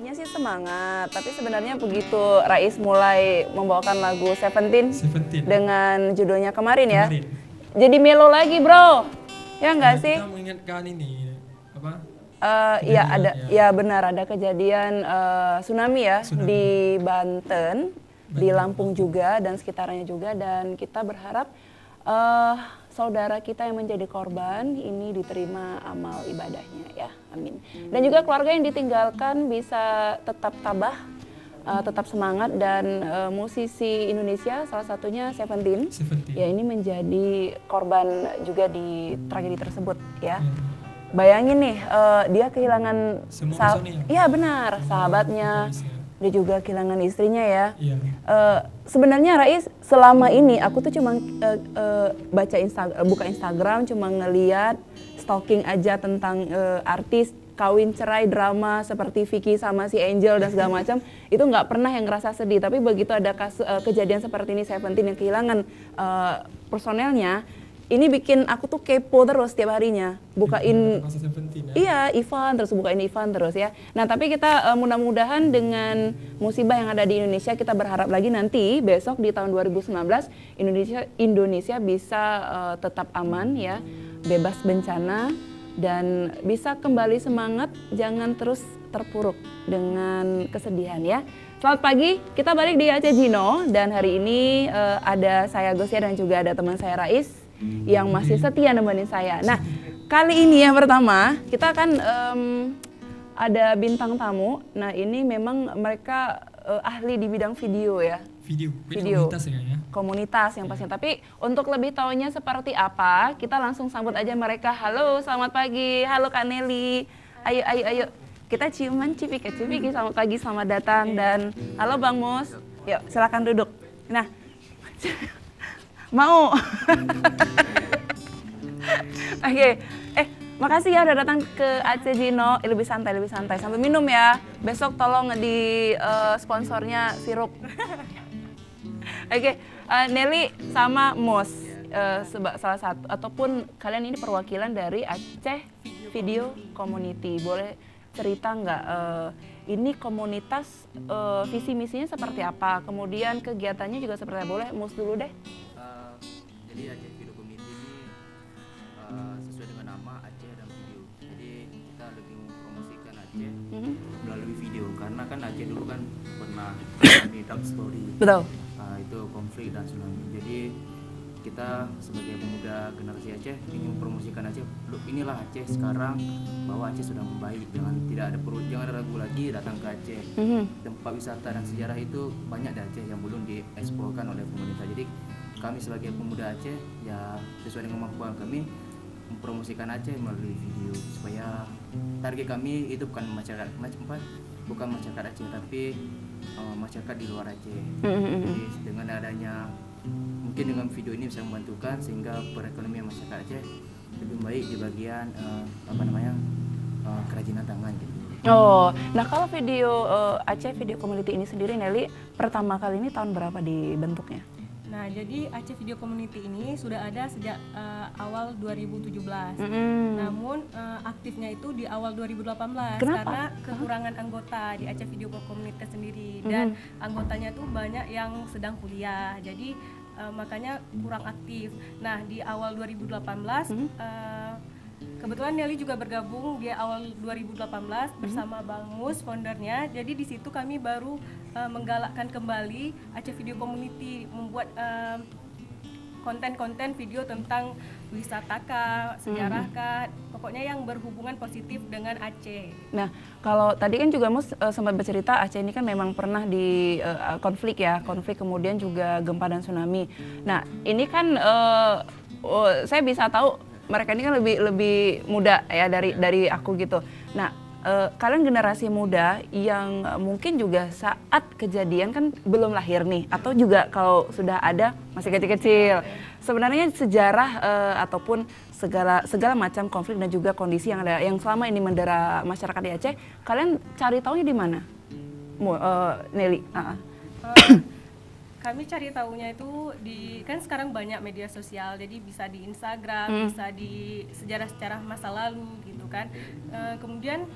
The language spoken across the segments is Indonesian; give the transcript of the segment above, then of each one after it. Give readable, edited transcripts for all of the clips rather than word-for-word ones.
tadinya sih semangat, tapi sebenarnya begitu Rais mulai membawakan lagu Seventeen dengan judulnya Kemarin ya, jadi melo lagi bro, ya nggak sih? Kita mengingatkan ini apa? Iya ada, ya benar ada kejadian tsunami ya di Banten, di Lampung juga dan sekitarnya juga, dan kita berharap saudara kita yang menjadi korban ini diterima amal ibadahnya ya, amin. Dan juga keluarga yang ditinggalkan bisa tetap tabah, tetap semangat, dan musisi Indonesia salah satunya Seventeen ya ini menjadi korban juga di tragedi tersebut ya. Bayangin nih, dia kehilangan, iya benar, sahabatnya, dia juga kehilangan istrinya ya. Sebenarnya Rais, selama ini aku tuh cuma buka Instagram, cuma ngeliat, stalking aja tentang artis kawin cerai drama seperti Vicky sama si Angel dan segala macam, itu nggak pernah yang ngerasa sedih. Tapi begitu ada kejadian seperti ini, Seventeen yang kehilangan personelnya, ini bikin aku tuh kepo terus setiap harinya, bukain iya Ivan terus, bukain Ivan terus ya. Nah tapi kita mudah-mudahan dengan musibah yang ada di Indonesia, kita berharap lagi nanti besok di tahun 2019 Indonesia bisa tetap aman ya, bebas bencana, dan bisa kembali semangat, jangan terus terpuruk dengan kesedihan ya. Selamat pagi, kita balik di Aceh Gino, dan hari ini ada saya Gosia dan juga ada teman saya Rais yang masih setia nemenin saya. Nah, kali ini yang pertama kita kan ada bintang tamu. Nah, ini memang mereka ahli di bidang video ya. Video. Komunitas yang pastinya. Tapi untuk lebih tahunya seperti apa, kita langsung sambut aja mereka. Halo, selamat pagi. Halo Kak Nelly. Ayo. Kita ciuman cipika-cipiki, selamat pagi, selamat datang. Dan halo Bang Mus. Yuk, silakan duduk. Nah, mau? Oke. Makasih ya udah datang ke Aceh Gino. Lebih santai. Sambil minum ya. Besok tolong di sponsornya sirup. Oke, Nelly sama Mos, salah satu ataupun kalian ini perwakilan dari Aceh Video Community. Boleh cerita nggak ini komunitas visi misinya seperti apa? Kemudian kegiatannya juga seperti apa? Boleh Mos dulu deh. Jadi Aceh Video Community ini sesuai dengan nama Aceh dan Video. Jadi kita lebih mempromosikan Aceh melalui video, karena kan Aceh dulu kan pernah di dark story. Betul. Itu konflik dan tsunami. Jadi kita sebagai pemuda generasi Aceh ingin mempromosikan Aceh. Inilah Aceh sekarang, bahwa Aceh sudah membaik, jangan ada ragu lagi datang ke Aceh. Tempat wisata dan sejarah itu banyak di Aceh yang belum dieksplorkan oleh pemerintah. Jadi kami sebagai pemuda Aceh ya sesuai dengan kemampuan kami mempromosikan Aceh melalui video, supaya target kami itu bukan masyarakat Aceh, tapi masyarakat di luar Aceh. Jadi dengan adanya, mungkin dengan video ini bisa membantukan sehingga perekonomian masyarakat Aceh lebih baik di bagian kerajinan tangan gitu. Oh, nah kalau video Aceh Video Community ini sendiri, Nelly, pertama kali ini tahun berapa dibentuknya? Nah, jadi Aceh Video Community ini sudah ada sejak awal 2017. Namun aktifnya itu di awal 2018. Kenapa? Karena kekurangan anggota di Aceh Video Community sendiri, dan anggotanya tuh banyak yang sedang kuliah. Jadi makanya kurang aktif. Nah, di awal 2018 kebetulan Nelly juga bergabung di awal 2018 bersama Bang Mus, foundernya. Jadi di situ kami baru menggalakkan kembali Aceh Video Community, membuat konten-konten video tentang wisata kah, sejarah kah, pokoknya yang berhubungan positif dengan Aceh. Nah, kalau tadi kan juga Mus sempat bercerita Aceh ini kan memang pernah di konflik kemudian juga gempa dan tsunami. Nah, ini kan saya bisa tahu mereka ini kan lebih muda ya dari aku gitu. Nah, kalian generasi muda yang mungkin juga saat kejadian kan belum lahir nih, atau juga kalau sudah ada masih kecil-kecil. Sebenarnya sejarah ataupun segala macam konflik dan juga kondisi yang ada yang selama ini mendera masyarakat di Aceh, kalian cari taunya di mana? Nelly. kami cari tahunya itu kan sekarang banyak media sosial, jadi bisa di Instagram, bisa di sejarah-sejarah masa lalu gitu kan. Kemudian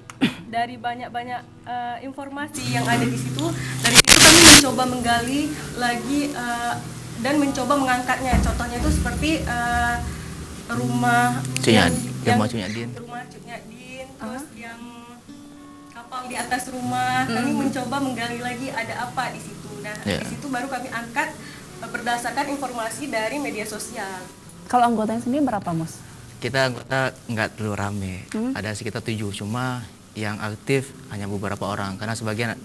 dari banyak-banyak informasi yang ada di situ, dari situ kami mencoba menggali lagi dan mencoba mengangkatnya. Contohnya itu seperti rumah rumah Cunyak Din, terus yang kapal di atas rumah. Kami mencoba menggali lagi ada apa di situ. Nah, di situ baru kami angkat berdasarkan informasi dari media sosial. Kalau anggotanya sendiri berapa, Mus? kita anggota nggak terlalu rame, ada sekitar 7, cuma yang aktif hanya beberapa orang karena sebagian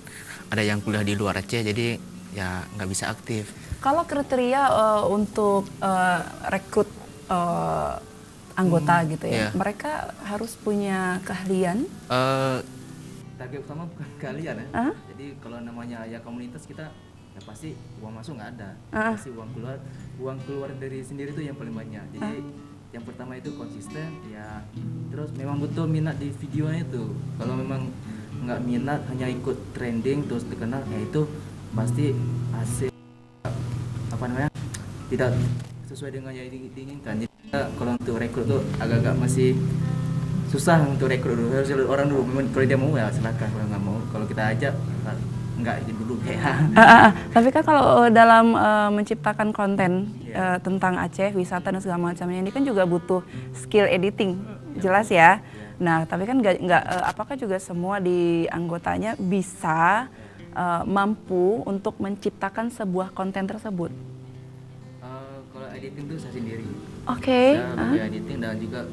ada yang kuliah di luar Aceh, jadi ya nggak bisa aktif. Kalau kriteria untuk rekrut anggota gitu ya, mereka harus punya keahlian? Target utama bukan kalian ya. Jadi kalau namanya ya komunitas kita ya pasti uang masuk nggak ada, pasti uang keluar dari sendiri itu yang paling banyak. Jadi yang pertama itu konsisten ya, terus memang betul minat di videonya itu. Kalau memang nggak minat hanya ikut trending terus terkenal, ya itu pasti hasil tidak sesuai dengan yang diinginkan. Jadi kalau untuk rekrut tuh agak-agak masih susah untuk rekrut dulu, harus orang dulu. Memang kalau dia mau ya silakan, kalau nggak mau, kalau kita ajak nggak dulu kayak. Tapi kan kalau dalam menciptakan konten tentang Aceh, wisata dan segala macamnya ini kan juga butuh skill editing, jelas ya. Nah, tapi kan nggak apakah juga semua di anggotanya bisa mampu untuk menciptakan sebuah konten tersebut? Kalau editing tuh saya sendiri. Oke. Saya editing dan juga